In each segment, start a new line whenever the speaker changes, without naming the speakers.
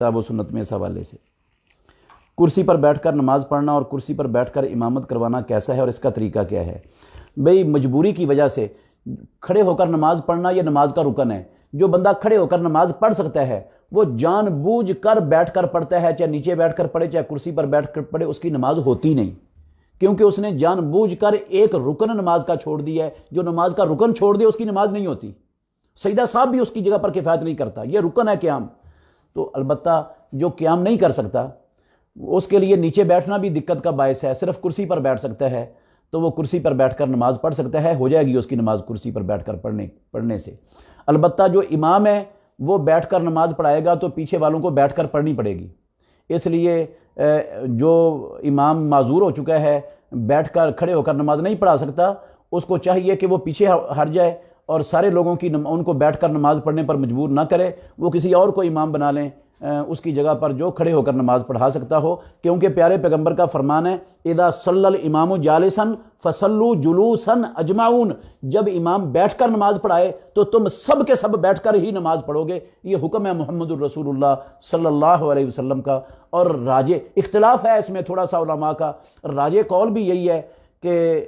کتاب و سنت میں اس حوالے سے۔ کرسی پر بیٹھ کر نماز پڑھنا اور کرسی پر بیٹھ کر امامت کروانا کیسا ہے اور اس کا طریقہ کیا ہے؟ بھئی مجبوری کی وجہ سے کھڑے ہو کر نماز پڑھنا یہ نماز کا رکن ہے۔ جو بندہ کھڑے ہو کر نماز پڑھ سکتا ہے وہ جان بوجھ کر بیٹھ کر پڑھتا ہے، چاہے نیچے بیٹھ کر پڑھے چاہے کرسی پر بیٹھ کر پڑھے، اس کی نماز ہوتی نہیں، کیونکہ اس نے جان بوجھ کر ایک رکن نماز کا چھوڑ دیا ہے۔ جو نماز کا رکن چھوڑ دے اس کی نماز نہیں ہوتی۔ سجدہ صاحب بھی اس کی جگہ پر کفایت نہیں کرتا، یہ رکن ہے قیام۔ تو البتہ جو قیام نہیں کر سکتا اس کے لیے نیچے بیٹھنا بھی دقت کا باعث ہے، صرف کرسی پر بیٹھ سکتا ہے تو وہ کرسی پر بیٹھ کر نماز پڑھ سکتا ہے، ہو جائے گی اس کی نماز کرسی پر بیٹھ کر پڑھنے سے۔ البتہ جو امام ہے وہ بیٹھ کر نماز پڑھائے گا تو پیچھے والوں کو بیٹھ کر پڑھنی پڑے گی۔ اس لیے جو امام معذور ہو چکا ہے، بیٹھ کر کھڑے ہو کر نماز نہیں پڑھا سکتا، اس کو چاہیے کہ وہ پیچھے ہٹ جائے اور سارے لوگوں کی ان کو بیٹھ کر نماز پڑھنے پر مجبور نہ کرے، وہ کسی اور کو امام بنا لیں اس کی جگہ پر جو کھڑے ہو کر نماز پڑھا سکتا ہو، کیونکہ پیارے پیغمبر کا فرمان ہے اذا صلی الامام جالسا فصلوا جلوسا اجمعون، جب امام بیٹھ کر نماز پڑھائے تو تم سب کے سب بیٹھ کر ہی نماز پڑھو گے۔ یہ حکم ہے محمد الرسول اللہ صلی اللہ علیہ وسلم کا۔ اور راجح اختلاف ہے اس میں تھوڑا سا علماء کا، راجح قول بھی یہی ہے کہ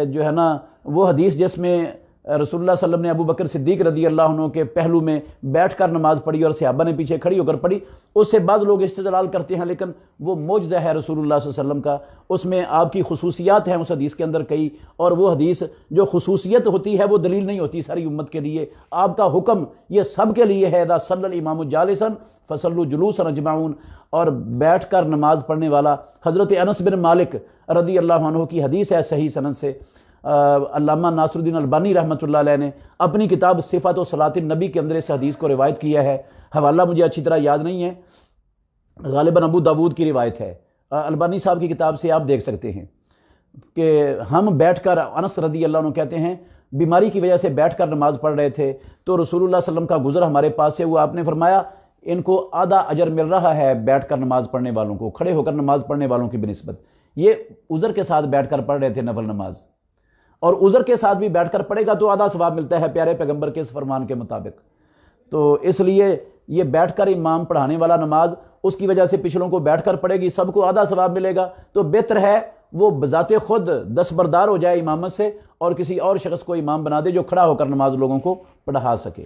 جو ہے نا وہ حدیث جس میں رسول اللہ صلی اللہ علیہ وسلم نے ابو بکر صدیق رضی اللہ عنہ کے پہلو میں بیٹھ کر نماز پڑھی اور صحابہ نے پیچھے کھڑی ہو کر پڑھی، اس سے بعض لوگ استدلال کرتے ہیں، لیکن وہ معجزہ ہے رسول اللہ صلی اللہ علیہ وسلم کا، اس میں آپ کی خصوصیات ہیں اس حدیث کے اندر کئی، اور وہ حدیث جو خصوصیت ہوتی ہے وہ دلیل نہیں ہوتی ساری امت کے لیے۔ آپ کا حکم یہ سب کے لیے ہے اذا صلی الامام جالسا فصلوا جلوسا اجمعون، اور بیٹھ کر نماز پڑھنے والا حضرت انس بن مالک رضی اللہ عنہ کی حدیث ہے صحیح سند سے۔ علامہ ناصر الدین البانی رحمۃ اللہ علیہ نے اپنی کتاب صفات و صلاۃ النبی کے اندر اس حدیث کو روایت کیا ہے، حوالہ مجھے اچھی طرح یاد نہیں ہے، غالباً ابو داود کی روایت ہے، البانی صاحب کی کتاب سے آپ دیکھ سکتے ہیں کہ ہم بیٹھ کر، انس رضی اللہ عنہ کہتے ہیں بیماری کی وجہ سے بیٹھ کر نماز پڑھ رہے تھے تو رسول اللہ صلی اللہ علیہ وسلم کا گزر ہمارے پاس سے ہوا، آپ نے فرمایا ان کو آدھا اجر مل رہا ہے بیٹھ کر نماز پڑھنے والوں کو، کھڑے ہو کر نماز پڑھنے والوں کی بنسبت۔ یہ عذر کے ساتھ بیٹھ کر پڑھ رہے تھے نفل نماز، اور عذر کے ساتھ بھی بیٹھ کر پڑھے گا تو آدھا ثواب ملتا ہے پیارے پیغمبر کے اس فرمان کے مطابق۔ تو اس لیے یہ بیٹھ کر امام پڑھانے والا نماز اس کی وجہ سے پچھلوں کو بیٹھ کر پڑھے گی، سب کو آدھا ثواب ملے گا، تو بہتر ہے وہ بذات خود دستبردار ہو جائے امامت سے اور کسی اور شخص کو امام بنا دے جو کھڑا ہو کر نماز لوگوں کو پڑھا سکے۔